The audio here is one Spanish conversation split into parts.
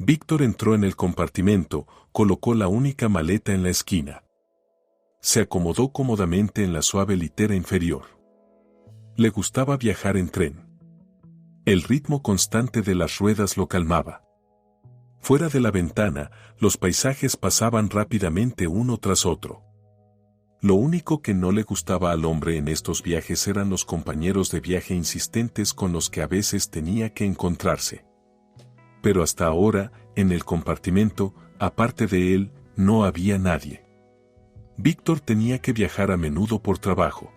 Víctor entró en el compartimento, colocó la única maleta en la esquina. Se acomodó cómodamente en la suave litera inferior. Le gustaba viajar en tren. El ritmo constante de las ruedas lo calmaba. Fuera de la ventana, los paisajes pasaban rápidamente uno tras otro. Lo único que no le gustaba al hombre en estos viajes eran los compañeros de viaje insistentes con los que a veces tenía que encontrarse. Pero hasta ahora, en el compartimento, aparte de él, no había nadie. Víctor tenía que viajar a menudo por trabajo.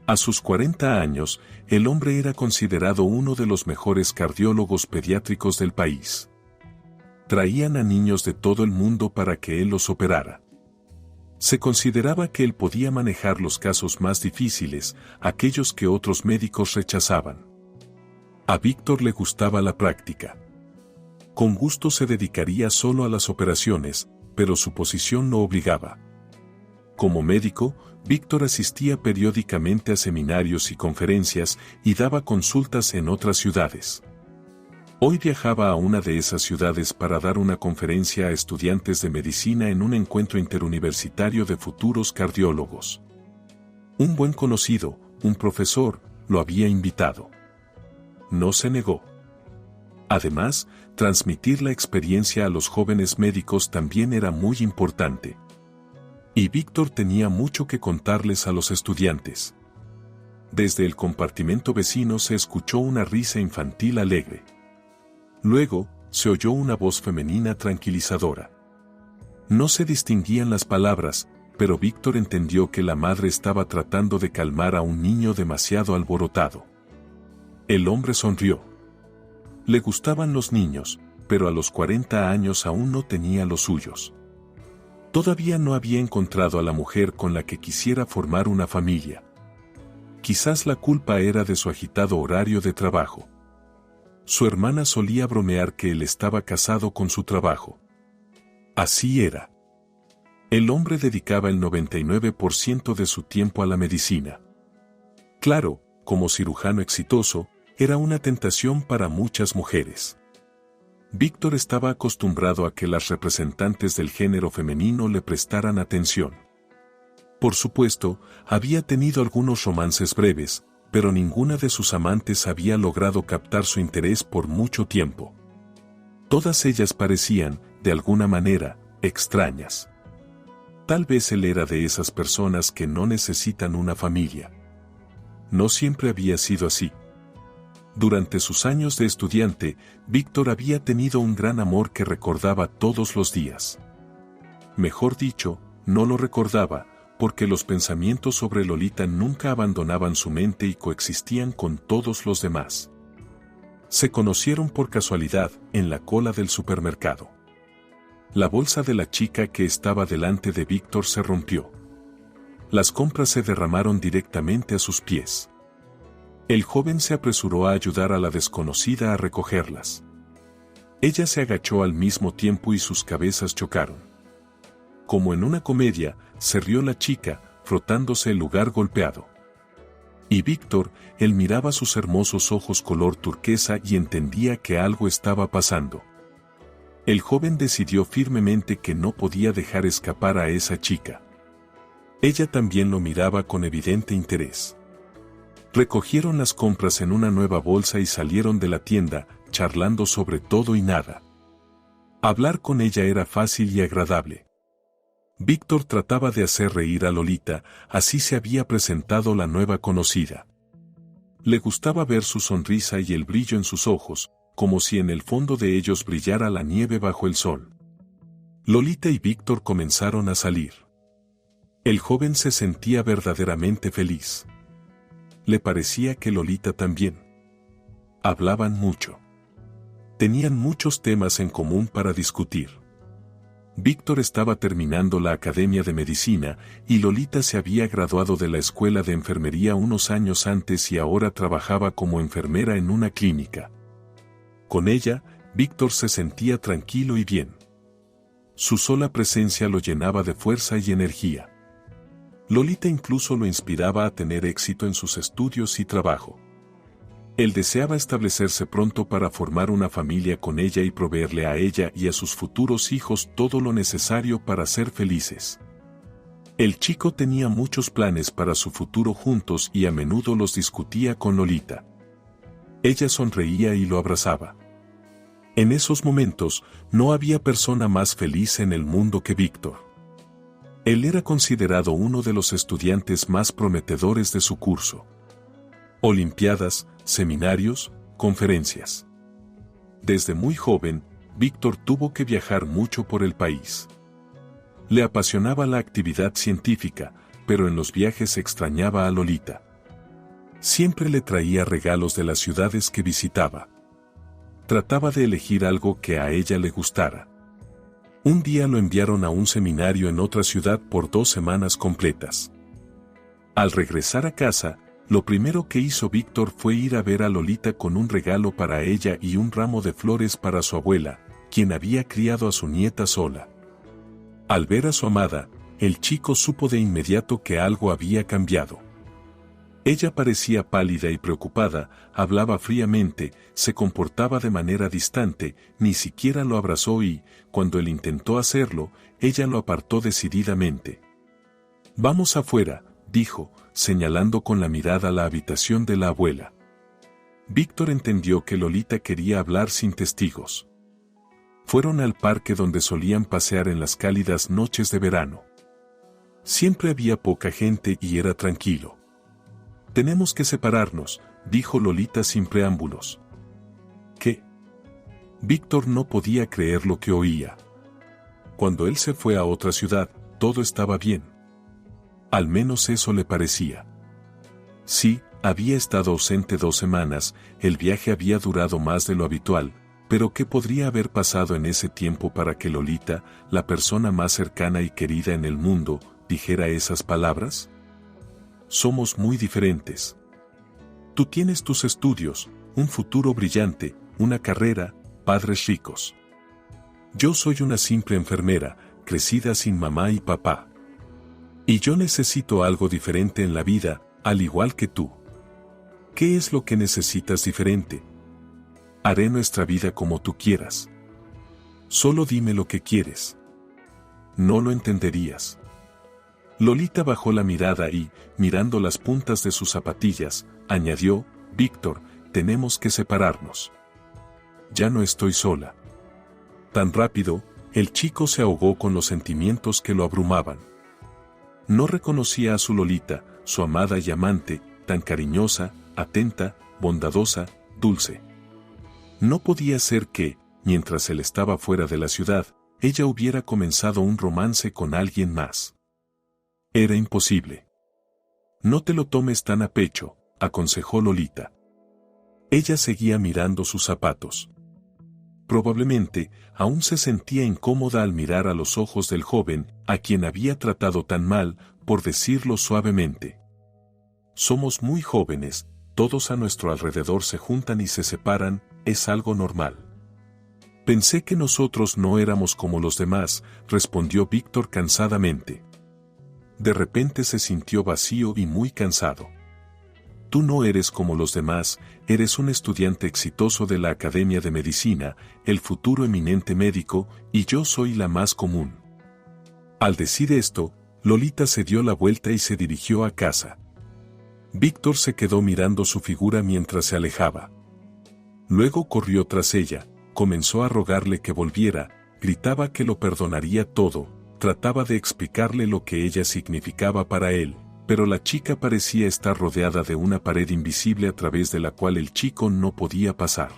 A sus 40 años, el hombre era considerado uno de los mejores cardiólogos pediátricos del país. Traían a niños de todo el mundo para que él los operara. Se consideraba que él podía manejar los casos más difíciles, aquellos que otros médicos rechazaban. A Víctor le gustaba la práctica. Con gusto se dedicaría solo a las operaciones, pero su posición lo obligaba. Como médico, Víctor asistía periódicamente a seminarios y conferencias y daba consultas en otras ciudades. Hoy viajaba a una de esas ciudades para dar una conferencia a estudiantes de medicina en un encuentro interuniversitario de futuros cardiólogos. Un buen conocido, un profesor, lo había invitado. No se negó. Además, transmitir la experiencia a los jóvenes médicos también era muy importante. Y Víctor tenía mucho que contarles a los estudiantes. Desde el compartimento vecino se escuchó una risa infantil alegre. Luego, se oyó una voz femenina tranquilizadora. No se distinguían las palabras, pero Víctor entendió que la madre estaba tratando de calmar a un niño demasiado alborotado. El hombre sonrió. Le gustaban los niños, pero a los 40 años aún no tenía los suyos. Todavía no había encontrado a la mujer con la que quisiera formar una familia. Quizás la culpa era de su agitado horario de trabajo. Su hermana solía bromear que él estaba casado con su trabajo. Así era. El hombre dedicaba el 99% de su tiempo a la medicina. Claro, como cirujano exitoso, era una tentación para muchas mujeres. Víctor estaba acostumbrado a que las representantes del género femenino le prestaran atención. Por supuesto, había tenido algunos romances breves, pero ninguna de sus amantes había logrado captar su interés por mucho tiempo. Todas ellas parecían, de alguna manera, extrañas. Tal vez él era de esas personas que no necesitan una familia. No siempre había sido así. Durante sus años de estudiante, Víctor había tenido un gran amor que recordaba todos los días. Mejor dicho, no lo recordaba, porque los pensamientos sobre Lolita nunca abandonaban su mente y coexistían con todos los demás. Se conocieron por casualidad en la cola del supermercado. La bolsa de la chica que estaba delante de Víctor se rompió. Las compras se derramaron directamente a sus pies. El joven se apresuró a ayudar a la desconocida a recogerlas. Ella se agachó al mismo tiempo y sus cabezas chocaron. Como en una comedia, se rió la chica, frotándose el lugar golpeado. Y Víctor, él miraba sus hermosos ojos color turquesa y entendía que algo estaba pasando. El joven decidió firmemente que no podía dejar escapar a esa chica. Ella también lo miraba con evidente interés. Recogieron las compras en una nueva bolsa y salieron de la tienda, charlando sobre todo y nada. Hablar con ella era fácil y agradable. Víctor trataba de hacer reír a Lolita, así se había presentado la nueva conocida. Le gustaba ver su sonrisa y el brillo en sus ojos, como si en el fondo de ellos brillara la nieve bajo el sol. Lolita y Víctor comenzaron a salir. El joven se sentía verdaderamente feliz. Le parecía que Lolita también. Hablaban mucho. Tenían muchos temas en común para discutir. Víctor estaba terminando la academia de medicina y Lolita se había graduado de la escuela de enfermería unos años antes y ahora trabajaba como enfermera en una clínica. Con ella, Víctor se sentía tranquilo y bien. Su sola presencia lo llenaba de fuerza y energía. Lolita incluso lo inspiraba a tener éxito en sus estudios y trabajo. Él deseaba establecerse pronto para formar una familia con ella y proveerle a ella y a sus futuros hijos todo lo necesario para ser felices. El chico tenía muchos planes para su futuro juntos y a menudo los discutía con Lolita. Ella sonreía y lo abrazaba. En esos momentos, no había persona más feliz en el mundo que Víctor. Él era considerado uno de los estudiantes más prometedores de su curso. Olimpiadas, seminarios, conferencias. Desde muy joven, Víctor tuvo que viajar mucho por el país. Le apasionaba la actividad científica, pero en los viajes extrañaba a Lolita. Siempre le traía regalos de las ciudades que visitaba. Trataba de elegir algo que a ella le gustara. Un día lo enviaron a un seminario en otra ciudad por 2 semanas completas. Al regresar a casa, lo primero que hizo Víctor fue ir a ver a Lolita con un regalo para ella y un ramo de flores para su abuela, quien había criado a su nieta sola. Al ver a su amada, el chico supo de inmediato que algo había cambiado. Ella parecía pálida y preocupada, hablaba fríamente, se comportaba de manera distante, ni siquiera lo abrazó y, cuando él intentó hacerlo, ella lo apartó decididamente. «Vamos afuera», dijo, señalando con la mirada la habitación de la abuela. Víctor entendió que Lolita quería hablar sin testigos. Fueron al parque donde solían pasear en las cálidas noches de verano. Siempre había poca gente y era tranquilo. «Tenemos que separarnos», dijo Lolita sin preámbulos. ¿Qué? Víctor no podía creer lo que oía. Cuando él se fue a otra ciudad, todo estaba bien. Al menos eso le parecía. Sí, había estado ausente 2 semanas, el viaje había durado más de lo habitual, pero ¿qué podría haber pasado en ese tiempo para que Lolita, la persona más cercana y querida en el mundo, dijera esas palabras? Somos muy diferentes. Tú tienes tus estudios, un futuro brillante, una carrera, padres ricos. Yo soy una simple enfermera, crecida sin mamá y papá. Y yo necesito algo diferente en la vida, al igual que tú. ¿Qué es lo que necesitas diferente? Haré nuestra vida como tú quieras. Solo dime lo que quieres. No lo entenderías. Lolita bajó la mirada y, mirando las puntas de sus zapatillas, añadió, «Víctor, tenemos que separarnos. Ya no estoy sola». Tan rápido, el chico se ahogó con los sentimientos que lo abrumaban. No reconocía a su Lolita, su amada y amante, tan cariñosa, atenta, bondadosa, dulce. No podía ser que, mientras él estaba fuera de la ciudad, ella hubiera comenzado un romance con alguien más. Era imposible. «No te lo tomes tan a pecho», aconsejó Lolita. Ella seguía mirando sus zapatos. Probablemente, aún se sentía incómoda al mirar a los ojos del joven, a quien había tratado tan mal, por decirlo suavemente. Somos muy jóvenes, todos a nuestro alrededor se juntan y se separan, es algo normal. Pensé que nosotros no éramos como los demás, respondió Víctor cansadamente. De repente se sintió vacío y muy cansado. Tú no eres como los demás, eres un estudiante exitoso de la Academia de Medicina, el futuro eminente médico, y yo soy la más común. Al decir esto, Lolita se dio la vuelta y se dirigió a casa. Víctor se quedó mirando su figura mientras se alejaba. Luego corrió tras ella, comenzó a rogarle que volviera, gritaba que lo perdonaría todo, trataba de explicarle lo que ella significaba para él, pero la chica parecía estar rodeada de una pared invisible a través de la cual el chico no podía pasar.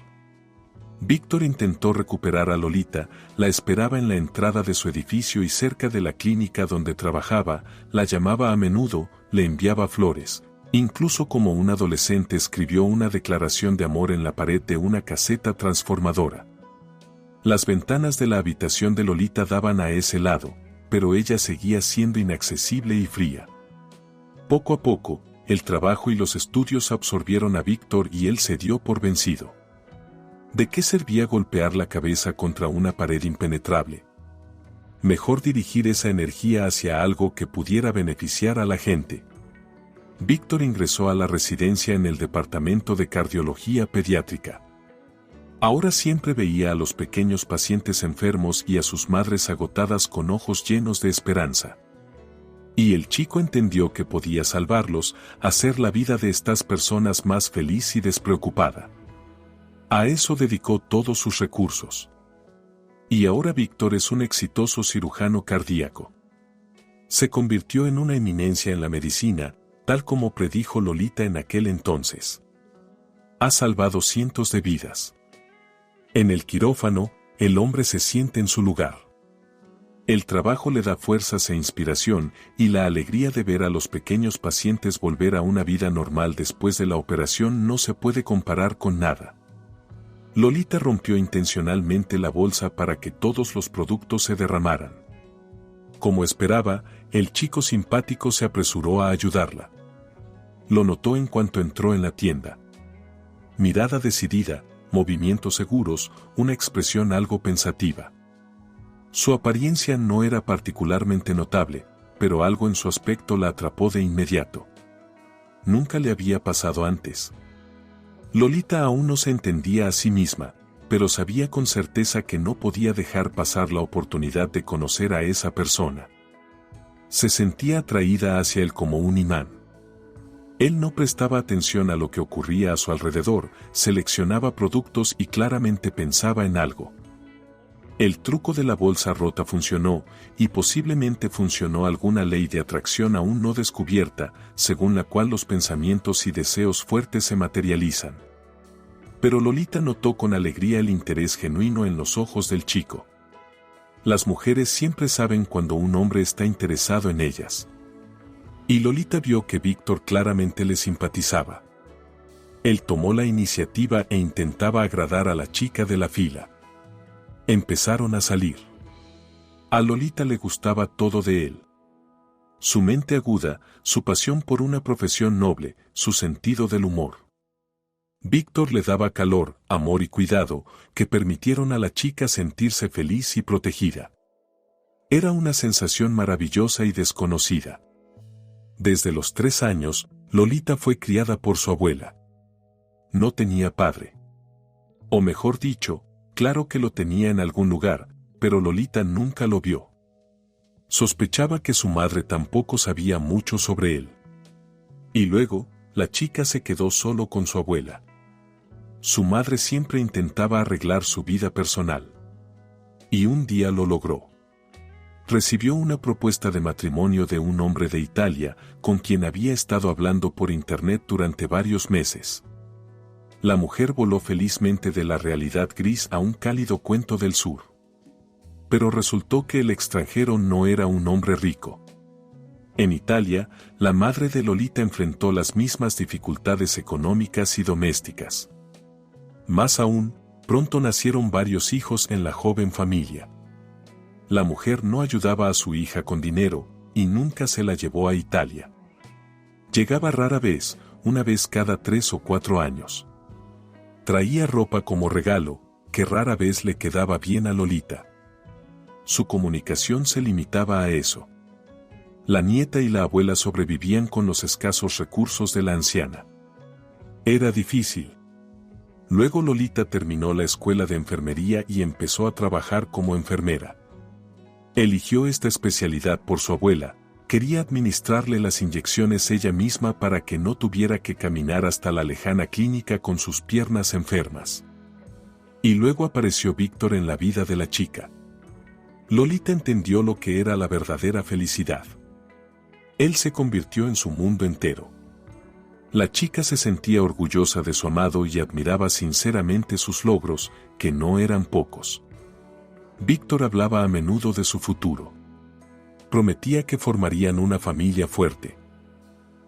Víctor intentó recuperar a Lolita, la esperaba en la entrada de su edificio y cerca de la clínica donde trabajaba, la llamaba a menudo, le enviaba flores. Incluso como un adolescente escribió una declaración de amor en la pared de una caseta transformadora. Las ventanas de la habitación de Lolita daban a ese lado, pero ella seguía siendo inaccesible y fría. Poco a poco, el trabajo y los estudios absorbieron a Víctor y él se dio por vencido. ¿De qué servía golpear la cabeza contra una pared impenetrable? Mejor dirigir esa energía hacia algo que pudiera beneficiar a la gente. Víctor ingresó a la residencia en el departamento de cardiología pediátrica. Ahora siempre veía a los pequeños pacientes enfermos y a sus madres agotadas con ojos llenos de esperanza. Y el chico entendió que podía salvarlos, hacer la vida de estas personas más feliz y despreocupada. A eso dedicó todos sus recursos. Y ahora Víctor es un exitoso cirujano cardíaco. Se convirtió en una eminencia en la medicina, tal como predijo Lolita en aquel entonces. Ha salvado cientos de vidas. En el quirófano, el hombre se siente en su lugar. El trabajo le da fuerzas e inspiración y la alegría de ver a los pequeños pacientes volver a una vida normal después de la operación no se puede comparar con nada. Lolita rompió intencionalmente la bolsa para que todos los productos se derramaran. Como esperaba, el chico simpático se apresuró a ayudarla. Lo notó en cuanto entró en la tienda. Mirada decidida, movimientos seguros, una expresión algo pensativa. Su apariencia no era particularmente notable, pero algo en su aspecto la atrapó de inmediato. Nunca le había pasado antes. Lolita aún no se entendía a sí misma, pero sabía con certeza que no podía dejar pasar la oportunidad de conocer a esa persona. Se sentía atraída hacia él como un imán. Él no prestaba atención a lo que ocurría a su alrededor, seleccionaba productos y claramente pensaba en algo. El truco de la bolsa rota funcionó, y posiblemente funcionó alguna ley de atracción aún no descubierta, según la cual los pensamientos y deseos fuertes se materializan. Pero Lolita notó con alegría el interés genuino en los ojos del chico. Las mujeres siempre saben cuando un hombre está interesado en ellas. Y Lolita vio que Víctor claramente le simpatizaba. Él tomó la iniciativa e intentaba agradar a la chica de la fila. Empezaron a salir. A Lolita le gustaba todo de él. Su mente aguda, su pasión por una profesión noble, su sentido del humor. Víctor le daba calor, amor y cuidado, que permitieron a la chica sentirse feliz y protegida. Era una sensación maravillosa y desconocida. Desde los 3 años, Lolita fue criada por su abuela. No tenía padre. O mejor dicho, claro que lo tenía en algún lugar, pero Lolita nunca lo vio. Sospechaba que su madre tampoco sabía mucho sobre él. Y luego, la chica se quedó solo con su abuela. Su madre siempre intentaba arreglar su vida personal. Y un día lo logró. Recibió una propuesta de matrimonio de un hombre de Italia, con quien había estado hablando por internet durante varios meses. La mujer voló felizmente de la realidad gris a un cálido cuento del sur. Pero resultó que el extranjero no era un hombre rico. En Italia, la madre de Lolita enfrentó las mismas dificultades económicas y domésticas. Más aún, pronto nacieron varios hijos en la joven familia. La mujer no ayudaba a su hija con dinero, y nunca se la llevó a Italia. Llegaba rara vez, una vez cada 3 o 4 años. Traía ropa como regalo, que rara vez le quedaba bien a Lolita. Su comunicación se limitaba a eso. La nieta y la abuela sobrevivían con los escasos recursos de la anciana. Era difícil. Luego Lolita terminó la escuela de enfermería y empezó a trabajar como enfermera. Eligió esta especialidad por su abuela, quería administrarle las inyecciones ella misma para que no tuviera que caminar hasta la lejana clínica con sus piernas enfermas. Y luego apareció Víctor en la vida de la chica. Lolita entendió lo que era la verdadera felicidad. Él se convirtió en su mundo entero. La chica se sentía orgullosa de su amado y admiraba sinceramente sus logros, que no eran pocos. Víctor hablaba a menudo de su futuro. Prometía que formarían una familia fuerte.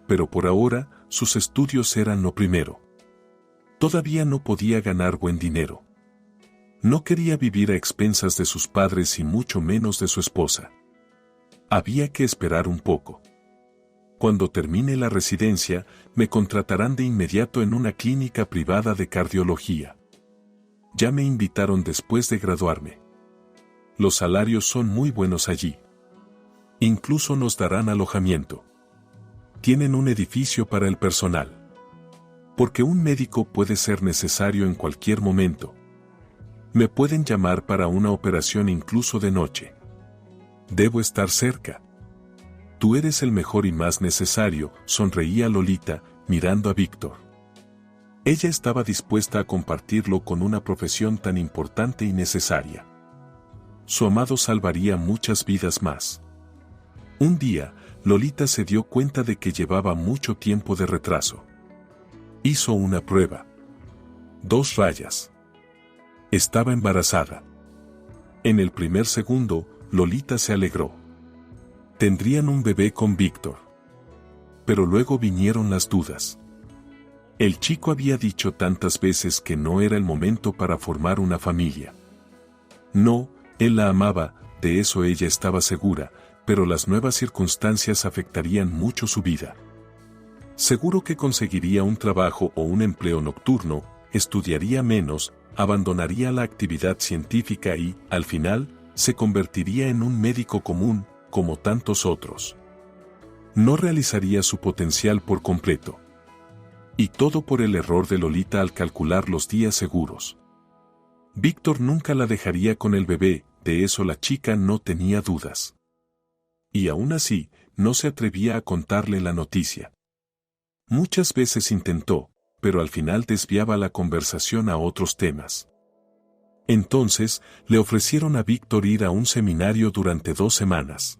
Pero por ahora, sus estudios eran lo primero. Todavía no podía ganar buen dinero. No quería vivir a expensas de sus padres y mucho menos de su esposa. Había que esperar un poco. Cuando termine la residencia, me contratarán de inmediato en una clínica privada de cardiología. Ya me invitaron después de graduarme. Los salarios son muy buenos allí. Incluso nos darán alojamiento. tienen un edificio para el personal. Porque un médico puede ser necesario en cualquier momento. Me pueden llamar para una operación incluso de noche. Debo estar cerca. Tú eres el mejor y más necesario, sonreía Lolita, mirando a Víctor. Ella estaba dispuesta a compartirlo con una profesión tan importante y necesaria. Su amado salvaría muchas vidas más. Un día, Lolita se dio cuenta de que llevaba mucho tiempo de retraso. Hizo una prueba. 2 rayas. Estaba embarazada. En el primer segundo, Lolita se alegró. Tendrían un bebé con Víctor. Pero luego vinieron las dudas. El chico había dicho tantas veces que no era el momento para formar una familia. No, él la amaba, de eso ella estaba segura, pero las nuevas circunstancias afectarían mucho su vida. Seguro que conseguiría un trabajo o un empleo nocturno, estudiaría menos, abandonaría la actividad científica y, al final, se convertiría en un médico común, como tantos otros. No realizaría su potencial por completo. Y todo por el error de Lolita al calcular los días seguros. Víctor nunca la dejaría con el bebé, de eso la chica no tenía dudas. Y aún así, no se atrevía a contarle la noticia. Muchas veces intentó, pero al final desviaba la conversación a otros temas. Entonces, le ofrecieron a Víctor ir a un seminario durante 2 semanas.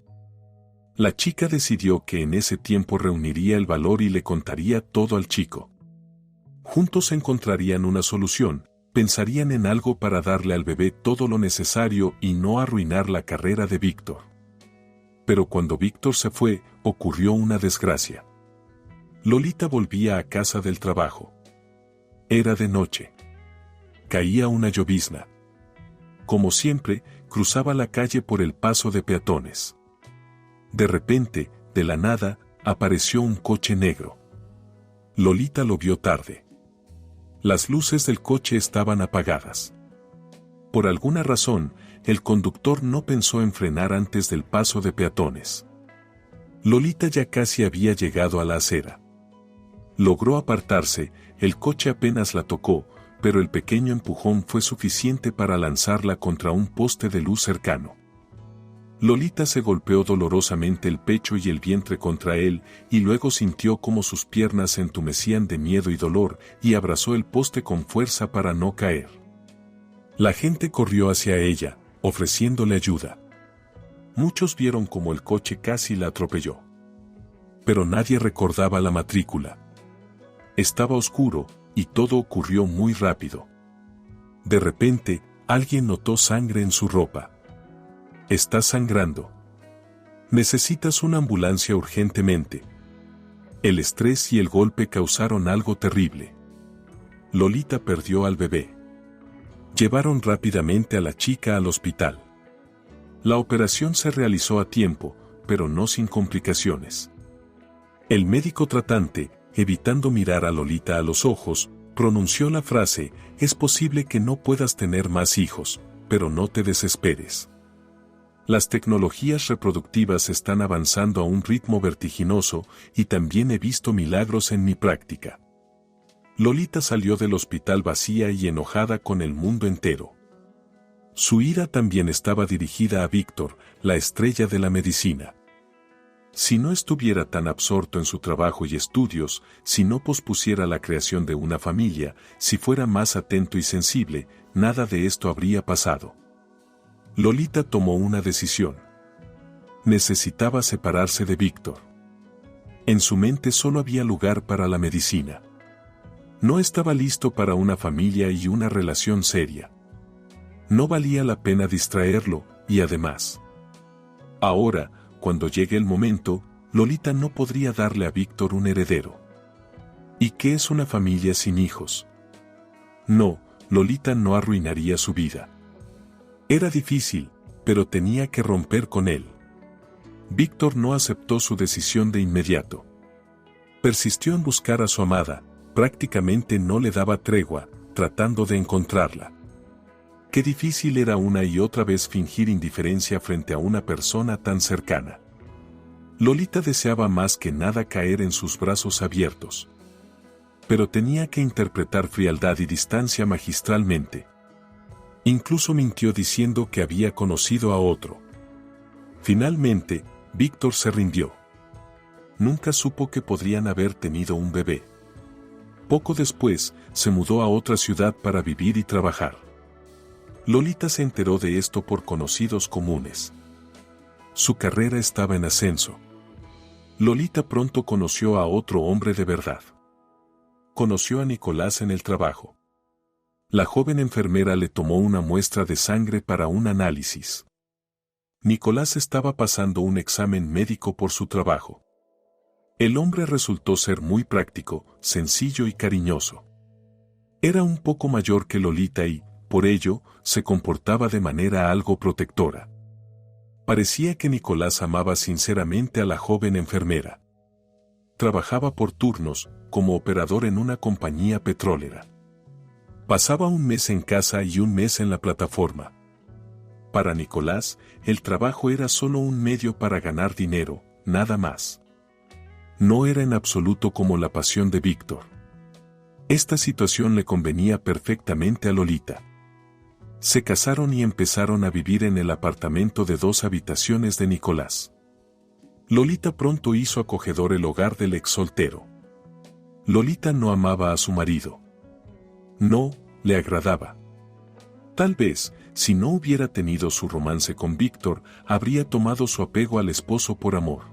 La chica decidió que en ese tiempo reuniría el valor y le contaría todo al chico. Juntos encontrarían una solución, pensarían en algo para darle al bebé todo lo necesario y no arruinar la carrera de Víctor. Pero cuando Víctor se fue, ocurrió una desgracia. Lolita volvía a casa del trabajo. Era de noche. Caía una llovizna. Como siempre, cruzaba la calle por el paso de peatones. De repente, de la nada, apareció un coche negro. Lolita lo vio tarde. Las luces del coche estaban apagadas. Por alguna razón, el conductor no pensó en frenar antes del paso de peatones. Lolita ya casi había llegado a la acera. Logró apartarse, el coche apenas la tocó, pero el pequeño empujón fue suficiente para lanzarla contra un poste de luz cercano. Lolita se golpeó dolorosamente el pecho y el vientre contra él, y luego sintió como sus piernas se entumecían de miedo y dolor, y abrazó el poste con fuerza para no caer. La gente corrió hacia ella, ofreciéndole ayuda. Muchos vieron cómo el coche casi la atropelló. Pero nadie recordaba la matrícula. Estaba oscuro, y todo ocurrió muy rápido. De repente, alguien notó sangre en su ropa. «Estás sangrando. Necesitas una ambulancia urgentemente». El estrés y el golpe causaron algo terrible. Lolita perdió al bebé. Llevaron rápidamente a la chica al hospital. La operación se realizó a tiempo, pero no sin complicaciones. El médico tratante, evitando mirar a Lolita a los ojos, pronunció la frase: «Es posible que no puedas tener más hijos, pero no te desesperes. Las tecnologías reproductivas están avanzando a un ritmo vertiginoso y también he visto milagros en mi práctica». Lolita salió del hospital vacía y enojada con el mundo entero. Su ira también estaba dirigida a Víctor, la estrella de la medicina. Si no estuviera tan absorto en su trabajo y estudios, si no pospusiera la creación de una familia, si fuera más atento y sensible, nada de esto habría pasado. Lolita tomó una decisión. Necesitaba separarse de Víctor. En su mente solo había lugar para la medicina. No estaba listo para una familia y una relación seria. No valía la pena distraerlo, y además, ahora, cuando llegue el momento, Lolita no podría darle a Víctor un heredero. ¿Y qué es una familia sin hijos? No, Lolita no arruinaría su vida. Era difícil, pero tenía que romper con él. Víctor no aceptó su decisión de inmediato. Persistió en buscar a su amada, prácticamente no le daba tregua, tratando de encontrarla. Qué difícil era una y otra vez fingir indiferencia frente a una persona tan cercana. Lolita deseaba más que nada caer en sus brazos abiertos. Pero tenía que interpretar frialdad y distancia magistralmente. Incluso mintió diciendo que había conocido a otro. Finalmente, Víctor se rindió. Nunca supo que podrían haber tenido un bebé. Poco después, se mudó a otra ciudad para vivir y trabajar. Lolita se enteró de esto por conocidos comunes. Su carrera estaba en ascenso. Lolita pronto conoció a otro hombre de verdad. Conoció a Nicolás en el trabajo. La joven enfermera le tomó una muestra de sangre para un análisis. Nicolás estaba pasando un examen médico por su trabajo. El hombre resultó ser muy práctico, sencillo y cariñoso. Era un poco mayor que Lolita y, por ello, se comportaba de manera algo protectora. Parecía que Nicolás amaba sinceramente a la joven enfermera. Trabajaba por turnos, como operador en una compañía petrolera. Pasaba un mes en casa y un mes en la plataforma. Para Nicolás, el trabajo era solo un medio para ganar dinero, nada más. No era en absoluto como la pasión de Víctor. Esta situación le convenía perfectamente a Lolita. Se casaron y empezaron a vivir en el apartamento de 2 habitaciones de Nicolás. Lolita pronto hizo acogedor el hogar del ex soltero. Lolita no amaba a su marido. No, le agradaba. Tal vez, si no hubiera tenido su romance con Víctor, habría tomado su apego al esposo por amor.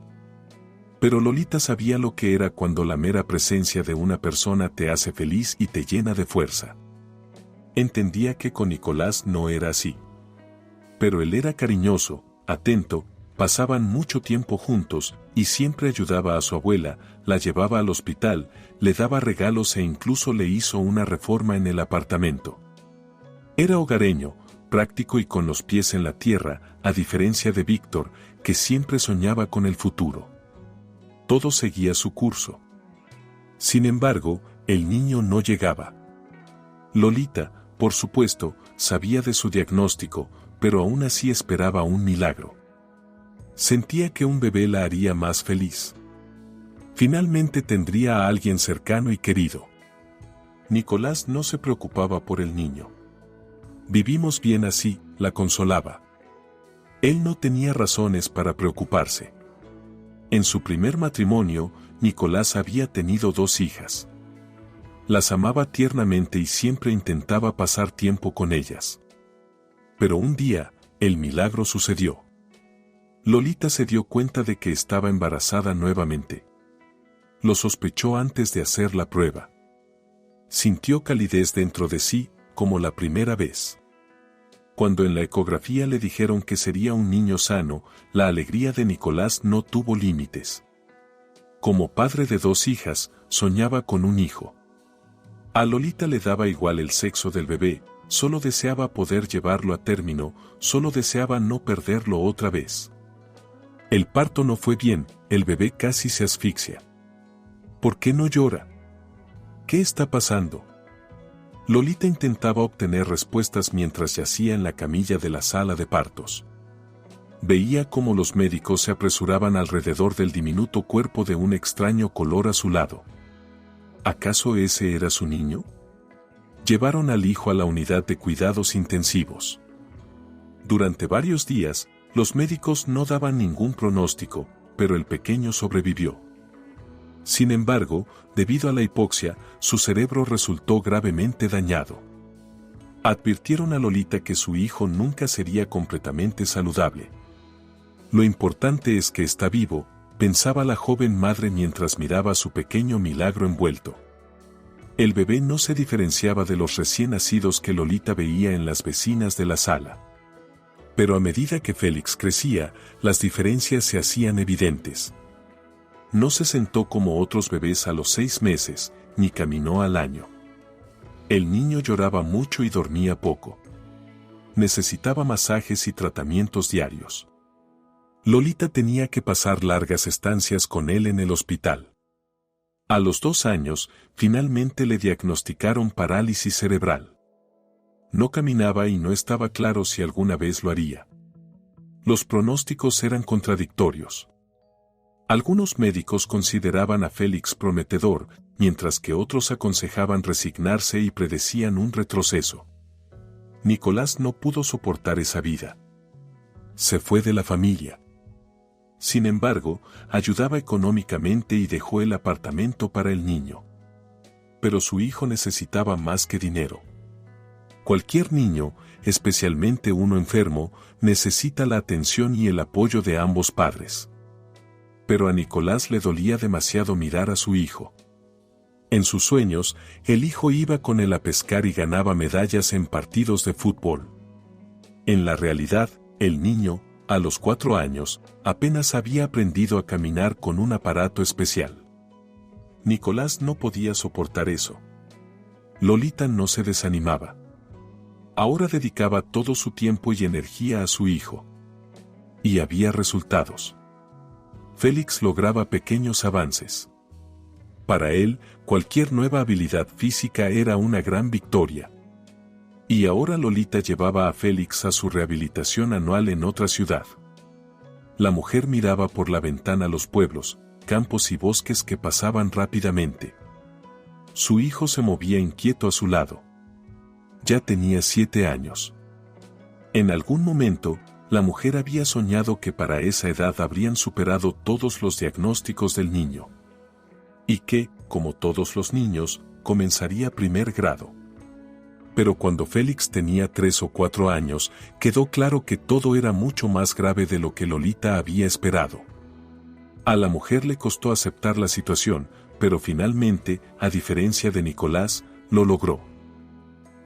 Pero Lolita sabía lo que era cuando la mera presencia de una persona te hace feliz y te llena de fuerza. Entendía que con Nicolás no era así. Pero él era cariñoso, atento, pasaban mucho tiempo juntos y siempre ayudaba a su abuela, la llevaba al hospital, le daba regalos e incluso le hizo una reforma en el apartamento. Era hogareño, práctico y con los pies en la tierra, a diferencia de Víctor, que siempre soñaba con el futuro. Todo seguía su curso. Sin embargo, el niño no llegaba. Lolita, por supuesto, sabía de su diagnóstico, pero aún así esperaba un milagro. Sentía que un bebé la haría más feliz. Finalmente tendría a alguien cercano y querido. Nicolás no se preocupaba por el niño. Vivimos bien así, la consolaba. Él no tenía razones para preocuparse. En su primer matrimonio, Nicolás había tenido 2 hijas. Las amaba tiernamente y siempre intentaba pasar tiempo con ellas. Pero un día, el milagro sucedió. Lolita se dio cuenta de que estaba embarazada nuevamente. Lo sospechó antes de hacer la prueba. Sintió calidez dentro de sí, como la primera vez. Cuando en la ecografía le dijeron que sería un niño sano, la alegría de Nicolás no tuvo límites. Como padre de 2 hijas, soñaba con un hijo. A Lolita le daba igual el sexo del bebé, solo deseaba poder llevarlo a término, solo deseaba no perderlo otra vez. El parto no fue bien, el bebé casi se asfixia. ¿Por qué no llora? ¿Qué está pasando? Lolita intentaba obtener respuestas mientras yacía en la camilla de la sala de partos. Veía cómo los médicos se apresuraban alrededor del diminuto cuerpo de un extraño color azulado. ¿Acaso ese era su niño? Llevaron al hijo a la unidad de cuidados intensivos. Durante varios días, los médicos no daban ningún pronóstico, pero el pequeño sobrevivió. Sin embargo, debido a la hipoxia, su cerebro resultó gravemente dañado. Advirtieron a Lolita que su hijo nunca sería completamente saludable. Lo importante es que está vivo, pensaba la joven madre mientras miraba su pequeño milagro envuelto. El bebé no se diferenciaba de los recién nacidos que Lolita veía en las vecinas de la sala. Pero a medida que Félix crecía, las diferencias se hacían evidentes. No se sentó como otros bebés a los 6 meses, ni caminó al año. El niño lloraba mucho y dormía poco. Necesitaba masajes y tratamientos diarios. Lolita tenía que pasar largas estancias con él en el hospital. A los 2 años, finalmente le diagnosticaron parálisis cerebral. No caminaba y no estaba claro si alguna vez lo haría. Los pronósticos eran contradictorios. Algunos médicos consideraban a Félix prometedor, mientras que otros aconsejaban resignarse y predecían un retroceso. Nicolás no pudo soportar esa vida. Se fue de la familia. Sin embargo, ayudaba económicamente y dejó el apartamento para el niño. Pero su hijo necesitaba más que dinero. Cualquier niño, especialmente uno enfermo, necesita la atención y el apoyo de ambos padres. Pero a Nicolás le dolía demasiado mirar a su hijo. En sus sueños, el hijo iba con él a pescar y ganaba medallas en partidos de fútbol. En la realidad, el niño, a los 4 años, apenas había aprendido a caminar con un aparato especial. Nicolás no podía soportar eso. Lolita no se desanimaba. Ahora dedicaba todo su tiempo y energía a su hijo. Y había resultados. Félix lograba pequeños avances. Para él, cualquier nueva habilidad física era una gran victoria. Y ahora Lolita llevaba a Félix a su rehabilitación anual en otra ciudad. La mujer miraba por la ventana los pueblos, campos y bosques que pasaban rápidamente. Su hijo se movía inquieto a su lado. Ya tenía 7 años. En algún momento, la mujer había soñado que para esa edad habrían superado todos los diagnósticos del niño. Y que, como todos los niños, comenzaría primer grado. Pero cuando Félix tenía 3 o 4 años, quedó claro que todo era mucho más grave de lo que Lolita había esperado. A la mujer le costó aceptar la situación, pero finalmente, a diferencia de Nicolás, lo logró.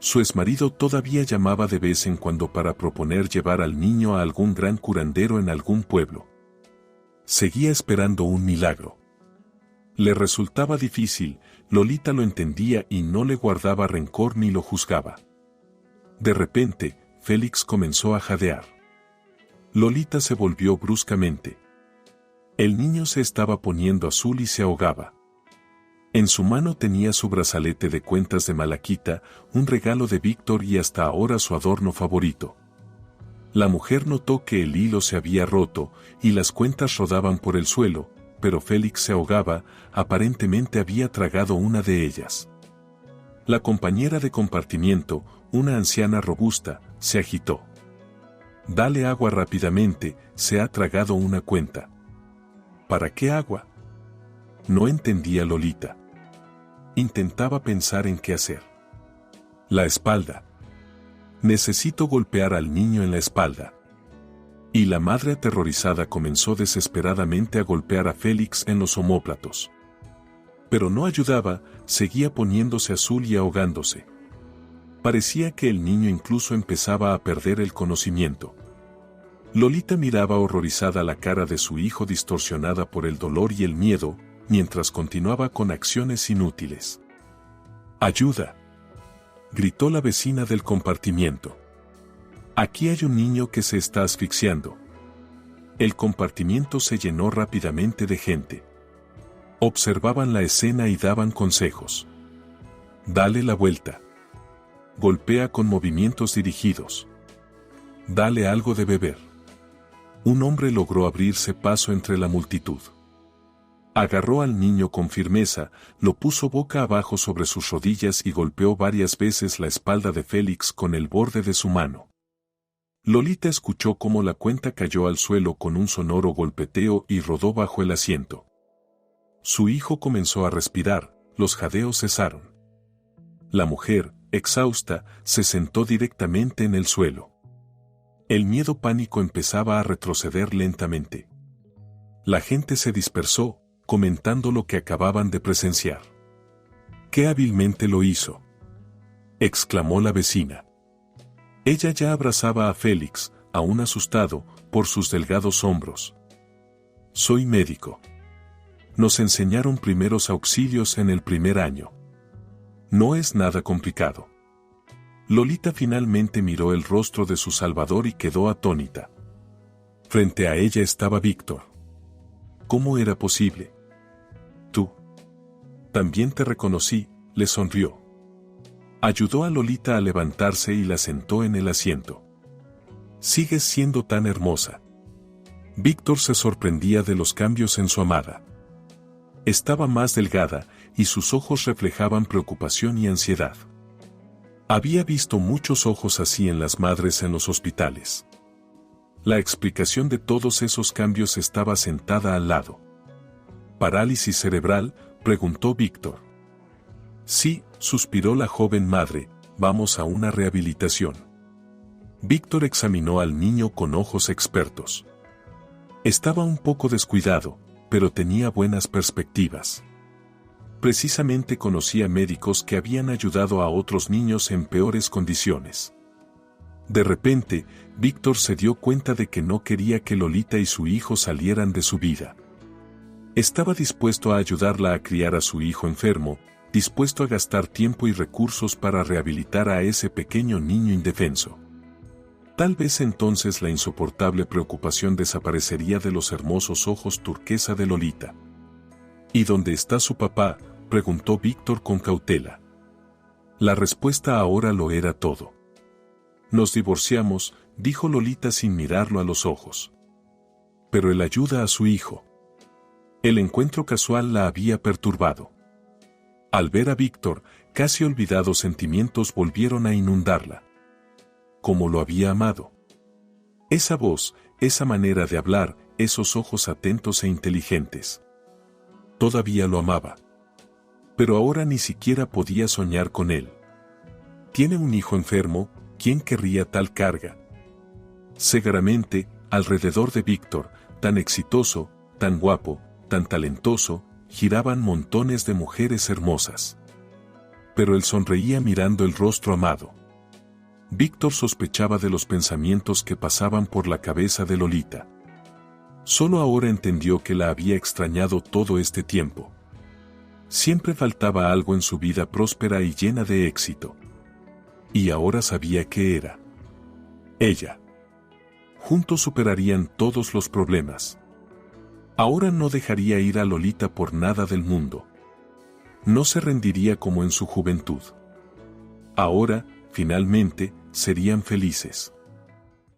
Su exmarido todavía llamaba de vez en cuando para proponer llevar al niño a algún gran curandero en algún pueblo. Seguía esperando un milagro. Le resultaba difícil, Lolita lo entendía y no le guardaba rencor ni lo juzgaba. De repente, Félix comenzó a jadear. Lolita se volvió bruscamente. El niño se estaba poniendo azul y se ahogaba. En su mano tenía su brazalete de cuentas de malaquita, un regalo de Víctor y hasta ahora su adorno favorito. La mujer notó que el hilo se había roto y las cuentas rodaban por el suelo, pero Félix se ahogaba, aparentemente había tragado una de ellas. La compañera de compartimiento, una anciana robusta, se agitó. «Dale agua rápidamente, se ha tragado una cuenta». «¿Para qué agua?». No entendía Lolita. Intentaba pensar en qué hacer. La espalda. Necesito golpear al niño en la espalda. Y la madre aterrorizada comenzó desesperadamente a golpear a Félix en los omóplatos. Pero no ayudaba, seguía poniéndose azul y ahogándose. Parecía que el niño incluso empezaba a perder el conocimiento. Lolita miraba horrorizada la cara de su hijo distorsionada por el dolor y el miedo, mientras continuaba con acciones inútiles. «¡Ayuda!», gritó la vecina del compartimiento. «Aquí hay un niño que se está asfixiando». El compartimiento se llenó rápidamente de gente. Observaban la escena y daban consejos. «Dale la vuelta». «Golpea con movimientos dirigidos». «Dale algo de beber». Un hombre logró abrirse paso entre la multitud. Agarró al niño con firmeza, lo puso boca abajo sobre sus rodillas y golpeó varias veces la espalda de Félix con el borde de su mano. Lolita escuchó cómo la cuenta cayó al suelo con un sonoro golpeteo y rodó bajo el asiento. Su hijo comenzó a respirar, los jadeos cesaron. La mujer, exhausta, se sentó directamente en el suelo. El miedo pánico empezaba a retroceder lentamente. La gente se dispersó, comentando lo que acababan de presenciar. «¡Qué hábilmente lo hizo!», exclamó la vecina. Ella ya abrazaba a Félix, aún asustado, por sus delgados hombros. «Soy médico. Nos enseñaron primeros auxilios en el primer año. No es nada complicado». Lolita finalmente miró el rostro de su salvador y quedó atónita. Frente a ella estaba Víctor. ¿Cómo era posible? «Tú. También te reconocí», le sonrió. Ayudó a Lolita a levantarse y la sentó en el asiento. «Sigues siendo tan hermosa». Víctor se sorprendía de los cambios en su amada. Estaba más delgada, y sus ojos reflejaban preocupación y ansiedad. Había visto muchos ojos así en las madres en los hospitales. La explicación de todos esos cambios estaba sentada al lado. ¿Parálisis cerebral?, preguntó Víctor. Sí, suspiró la joven madre, vamos a una rehabilitación. Víctor examinó al niño con ojos expertos. Estaba un poco descuidado, pero tenía buenas perspectivas. Precisamente conocía médicos que habían ayudado a otros niños en peores condiciones. De repente, Víctor se dio cuenta de que no quería que Lolita y su hijo salieran de su vida. Estaba dispuesto a ayudarla a criar a su hijo enfermo, dispuesto a gastar tiempo y recursos para rehabilitar a ese pequeño niño indefenso. Tal vez entonces la insoportable preocupación desaparecería de los hermosos ojos turquesa de Lolita. ¿Y dónde está su papá?, preguntó Víctor con cautela. La respuesta ahora lo era todo. Nos divorciamos, dijo Lolita sin mirarlo a los ojos. Pero él ayuda a su hijo. El encuentro casual la había perturbado. Al ver a Víctor, casi olvidados sentimientos volvieron a inundarla. Como lo había amado. Esa voz, esa manera de hablar, esos ojos atentos e inteligentes. Todavía lo amaba. Pero ahora ni siquiera podía soñar con él. Tiene un hijo enfermo, ¿quién querría tal carga? Seguramente, alrededor de Víctor, tan exitoso, tan guapo, tan talentoso, giraban montones de mujeres hermosas. Pero él sonreía mirando el rostro amado. Víctor sospechaba de los pensamientos que pasaban por la cabeza de Lolita. Solo ahora entendió que la había extrañado todo este tiempo. Siempre faltaba algo en su vida próspera y llena de éxito. Y ahora sabía qué era. Ella. Juntos superarían todos los problemas. Ahora no dejaría ir a Lolita por nada del mundo. No se rendiría como en su juventud. Ahora, finalmente, serían felices.